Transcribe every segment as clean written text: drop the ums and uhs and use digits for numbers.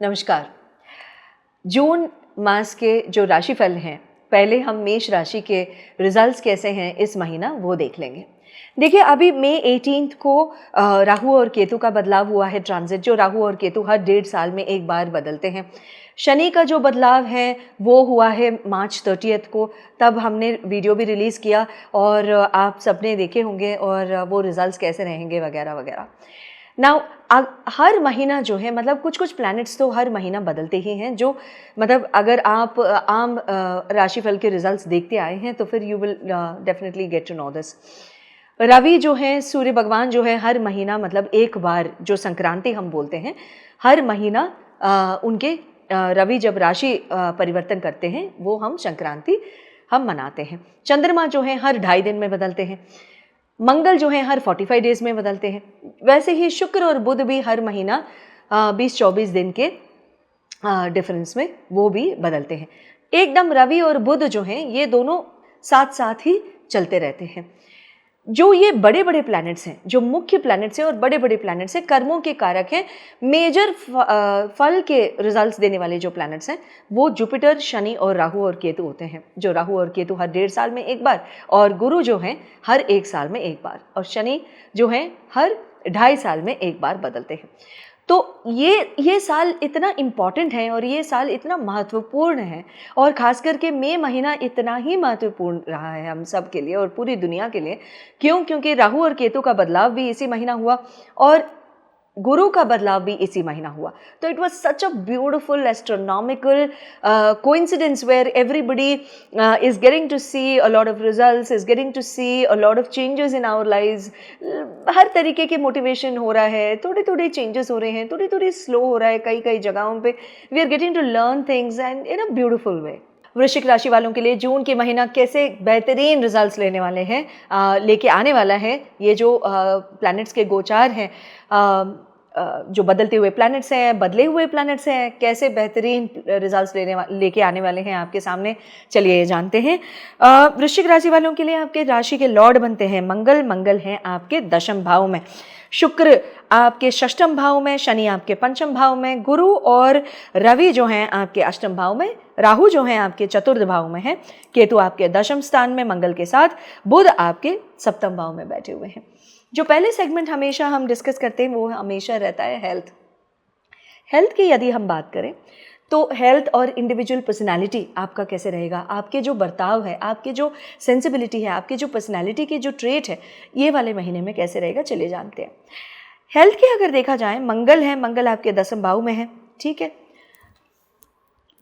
नमस्कार। जून मास के जो राशिफल हैं, पहले हम मेष राशि के रिजल्ट्स कैसे हैं इस महीना वो देख लेंगे। देखिए, अभी मई 18 को राहु और केतु का बदलाव हुआ है, ट्रांजिट। जो राहु और केतु हर 1.5 साल में एक बार बदलते हैं। शनि का जो बदलाव है वो हुआ है मार्च 30 को, तब हमने वीडियो भी रिलीज़ किया और आप सबने देखे होंगे, और वो रिजल्ट्स कैसे रहेंगे वगैरह वगैरह। नाउ हर महीना जो है, मतलब कुछ कुछ प्लैनेट्स तो हर महीना बदलते ही हैं, जो मतलब अगर आप आम राशिफल के रिजल्ट्स देखते आए हैं तो फिर you will definitely get to know this. Ravi जो है, सूर्य भगवान जो है, हर महीना मतलब एक बार, जो संक्रांति हम बोलते हैं, हर महीना उनके रवि जब राशि परिवर्तन करते हैं वो हम संक्रांति हम मनाते हैं। चंद्रमा जो है हर 2.5 दिन में बदलते हैं। मंगल जो है हर 45 डेज में बदलते हैं। वैसे ही शुक्र और बुध भी हर महीना 20-24 दिन के डिफरेंस में वो भी बदलते हैं। एकदम रवि और बुध जो हैं ये दोनों साथ साथ ही चलते रहते हैं। जो ये बड़े बड़े प्लैनेट्स हैं, जो मुख्य प्लैनेट्स हैं और बड़े बड़े प्लैनेट्स हैं, कर्मों के कारक हैं, मेजर फल के रिजल्ट्स देने वाले जो प्लैनेट्स हैं वो जुपिटर, शनि और राहु और केतु होते हैं। जो राहु और केतु हर 1.5 साल में एक बार, और गुरु जो हैं हर 1 साल में एक बार, और शनि जो हैं हर 2.5 साल में एक बार बदलते हैं। तो ये साल इतना इम्पॉर्टेंट है और ये साल इतना महत्वपूर्ण है, और ख़ास करके मई महीना इतना ही महत्वपूर्ण रहा है हम सब के लिए और पूरी दुनिया के लिए। क्योंकि राहु और केतु का बदलाव भी इसी महीना हुआ और गुरु का बदलाव भी इसी महीना हुआ। तो it was such a beautiful astronomical coincidence where everybody is getting to see a lot of results, is getting to see a lot of changes in our lives. हर तरीके के मोटिवेशन हो रहा है, थोड़े थोड़े चेंजेस हो रहे हैं, थोड़ी थोड़ी स्लो हो रहा है कई कई जगहों पे। We are getting to learn things and in a beautiful way. वृश्चिक राशि वालों के लिए जून के महीना कैसे बेहतरीन रिजल्ट्स लेने वाले हैं, लेके आने वाला है। ये जो प्लैनेट्स के गोचार हैं, जो बदलते हुए प्लैनेट्स हैं, बदले हुए प्लैनेट्स हैं, कैसे बेहतरीन रिजल्ट्स लेके आने वाले हैं आपके सामने, चलिए ये जानते हैं। वृश्चिक राशि वालों के लिए आपके राशि के लॉर्ड बनते हैं मंगल हैं आपके 10वें भाव में, शुक्र आपके 6वें भाव में, शनि आपके 5वें भाव में, गुरु और रवि जो हैं आपके 8वें भाव में, राहु जो हैं आपके 4th भाव में हैं, केतु आपके 10वें स्थान में मंगल के साथ, बुध आपके 7वें भाव में बैठे हुए हैं। जो पहले सेगमेंट हमेशा हम डिस्कस करते हैं वो हमेशा रहता है हेल्थ की। यदि हम बात करें तो हेल्थ और इंडिविजुअल पर्सनालिटी आपका कैसे रहेगा, आपके जो बर्ताव है, आपके जो सेंसिबिलिटी है, आपके जो पर्सनालिटी के जो ट्रेट है, ये वाले महीने में कैसे रहेगा, चलिए जानते हैं। हेल्थ की अगर देखा जाए, मंगल आपके 10वें भाव में है, ठीक है।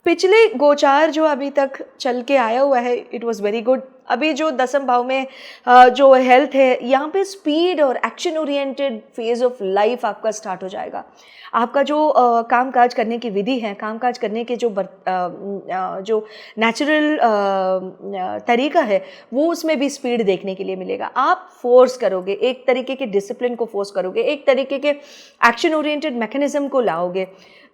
पिछले गोचार जो अभी तक चल के आया हुआ है, इट वॉज वेरी गुड। अभी जो 10वें भाव में जो हेल्थ है, यहाँ पे स्पीड और action oriented phase of life आपका स्टार्ट हो जाएगा। आपका जो काम काज करने की विधि है, काम काज करने के जो नेचुरल तरीका है, वो उसमें भी स्पीड देखने के लिए मिलेगा। आप फोर्स करोगे, एक तरीके के डिसिप्लिन को फोर्स करोगे, एक तरीके के एक्शन ओरिएंटेड मैकेनिज्म को लाओगे,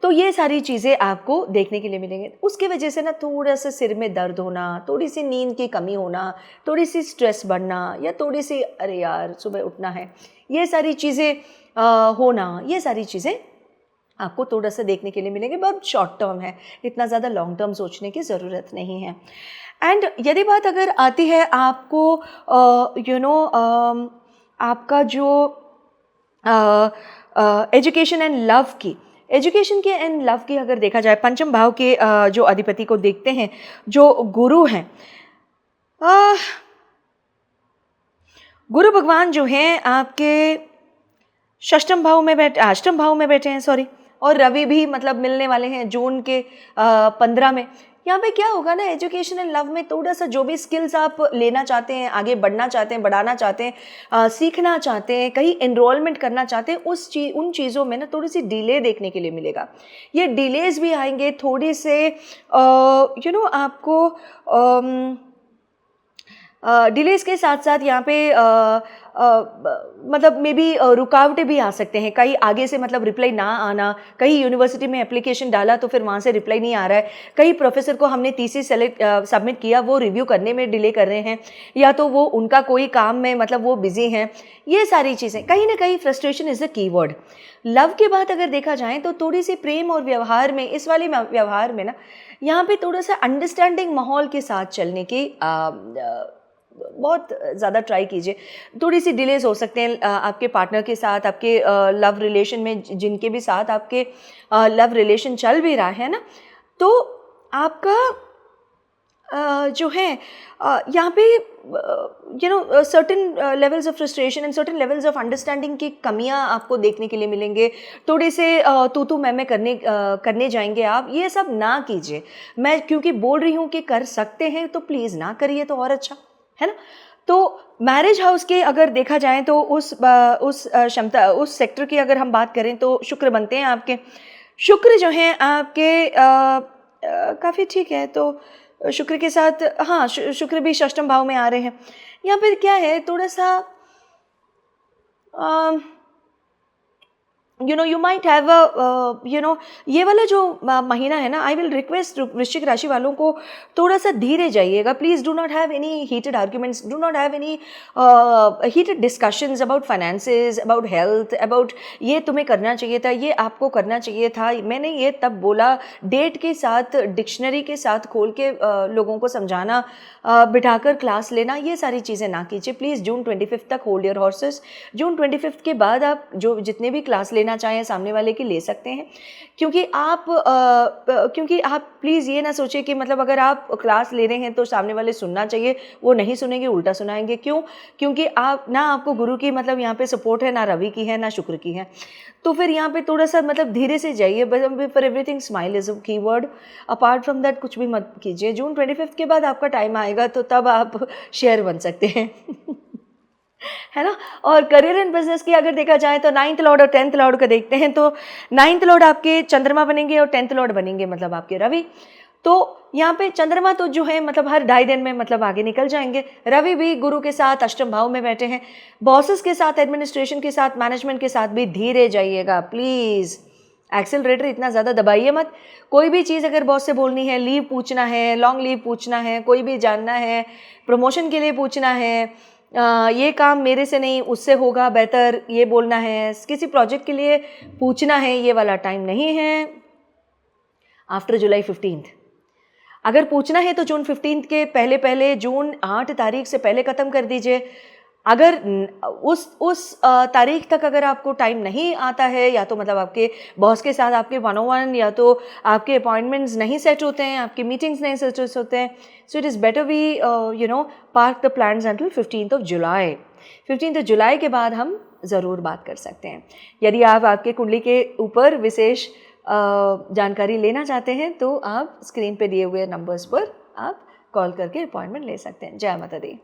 तो ये सारी चीज़ें आपको देखने के लिए मिलेंगे। उसकी वजह से ना थोड़ा सा सिर में दर्द होना, थोड़ी सी नींद की कमी होना, थोड़ी सी स्ट्रेस बढ़ना, या थोड़ी सी अरे यार सुबह उठना है, ये सारी चीज़ें होना, ये सारी चीज़ें आपको थोड़ा सा देखने के लिए मिलेंगे। बहुत शॉर्ट टर्म है, इतना ज़्यादा लॉन्ग टर्म सोचने की ज़रूरत नहीं है। एंड यदि बात अगर आती है आपको आपका जो एजुकेशन एंड लव की, एजुकेशन के एंड लव की अगर देखा जाए, 5वें भाव के जो अधिपति को देखते हैं, जो गुरु हैं, गुरु भगवान जो हैं आपके 8वें भाव में बैठे हैं, सॉरी, और रवि भी मतलब मिलने वाले हैं जून के 15 में। यहाँ पे क्या होगा ना, एजुकेशन एंड लव में थोड़ा सा जो भी स्किल्स आप लेना चाहते हैं, आगे बढ़ना चाहते हैं, बढ़ाना चाहते हैं, सीखना चाहते हैं, कहीं एनरोलमेंट करना चाहते हैं, उन चीज़ों में ना थोड़ी सी डिले देखने के लिए मिलेगा। ये डिलेज भी आएंगे थोड़ी से, आपको डिलेज के साथ साथ यहाँ पे मतलब मे बी रुकावटें भी आ सकते हैं, कहीं आगे से मतलब रिप्लाई ना आना, कहीं यूनिवर्सिटी में एप्लीकेशन डाला तो फिर वहाँ से रिप्लाई नहीं आ रहा है, कहीं प्रोफेसर को हमने थीसिस सबमिट किया वो रिव्यू करने में डिले कर रहे हैं, या तो वो उनका कोई काम में मतलब वो बिजी हैं, ये सारी चीज़ें कहीं ना कहीं frustration is the keyword. Love के बाद अगर देखा जाए तो थोड़ी सी प्रेम और व्यवहार में, इस वाले व्यवहार में ना यहाँ पे थोड़ा सा अंडरस्टैंडिंग माहौल के साथ चलने की बहुत ज़्यादा ट्राई कीजिए। थोड़ी सी डिलेज हो सकते हैं आपके पार्टनर के साथ, आपके लव रिलेशन में, जिनके भी साथ आपके लव रिलेशन चल भी रहा है ना, तो आपका जो है यहाँ पे certain levels of frustration and certain levels of understanding की कमियाँ आपको देखने के लिए मिलेंगे। थोड़े से तू मैं करने जाएंगे आप, ये सब ना कीजिए। मैं क्योंकि बोल रही हूँ कि कर सकते हैं तो प्लीज़ ना करिए तो और अच्छा है ना। तो मैरिज हाउस के अगर देखा जाए तो उस क्षमता, उस सेक्टर की अगर हम बात करें तो शुक्र बनते हैं आपके। शुक्र जो हैं आपके काफ़ी ठीक है, तो शुक्र के साथ हाँ शुक्र भी षष्ठम भाव में आ रहे हैं। यहाँ पर क्या है, थोड़ा सा यू माइट हैव ये वाला जो महीना है ना, आई विल रिक्वेस्ट वृश्चिक राशि वालों को थोड़ा सा धीरे जाइएगा please. Do not have any heated arguments, do not have any heated discussions about finances, about health, about ये तुम्हें करना चाहिए था, ये आपको करना चाहिए था, मैंने ये तब बोला। डेट के साथ, डिक्शनरी के साथ खोल के लोगों को समझाना, बिठाकर क्लास लेना, ये सारी चीज़ें ना कीजिए प्लीज़। जून 25 तक होल्ड योर हॉर्सेस। जून 25 के बाद आप जो जितने भी क्लास लेना चाहें सामने वाले की ले सकते हैं, क्योंकि आप प्लीज़ ये ना सोचें कि मतलब अगर आप क्लास ले रहे हैं तो सामने वाले सुनना चाहिए, वो नहीं सुनेंगे, उल्टा सुनाएंगे। क्यों? क्योंकि आप ना, आपको गुरु की मतलब यहाँ पे सपोर्ट है, ना रवि की है, ना शुक्र की है। तो फिर यहाँ पे थोड़ा सा मतलब धीरे से जाइए। For everything smile is a keyword, apart from that कुछ भी मत कीजिए। जून 25 के बाद आपका टाइम आएगा तो तब आप शेयर बन सकते हैं है ना। और करियर एंड बिजनेस की अगर देखा जाए तो 9th लॉर्ड और 10th लॉर्ड का देखते हैं, तो 9th लॉर्ड आपके चंद्रमा बनेंगे और 10th लॉर्ड बनेंगे मतलब आपके रवि। तो यहाँ पे चंद्रमा तो जो है मतलब हर 2.5 दिन में मतलब आगे निकल जाएंगे। रवि भी गुरु के साथ अष्टम भाव में बैठे हैं। बॉसेस के साथ, एडमिनिस्ट्रेशन के साथ, मैनेजमेंट के साथ भी धीरे जाइएगा प्लीज़। एक्सेलरेटर इतना ज़्यादा दबाइए मत। कोई भी चीज़ अगर बॉस से बोलनी है, लीव पूछना है, लॉन्ग लीव पूछना है, कोई भी जानना है, प्रमोशन के लिए पूछना है, ये काम मेरे से नहीं उससे होगा बेहतर, ये बोलना है, किसी प्रोजेक्ट के लिए पूछना है, ये वाला टाइम नहीं है। आफ्टर जुलाई 15 अगर पूछना है तो जून 15 के पहले जून 8 तारीख से पहले ख़त्म कर दीजिए। अगर उस तारीख तक अगर आपको टाइम नहीं आता है, या तो मतलब आपके बॉस के साथ आपके 1-on-1 या तो आपके अपॉइंटमेंट्स नहीं सेट होते हैं, आपके मीटिंग्स नहीं सेट होते हैं, so it is better we park the plans until 15th July. 15th जुलाई के बाद हम ज़रूर बात कर सकते हैं। यदि आप आपके कुंडली के ऊपर विशेष जानकारी लेना चाहते हैं तो आप स्क्रीन पे दिए हुए नंबर्स पर आप कॉल करके अपॉइंटमेंट ले सकते हैं। जय माता दी।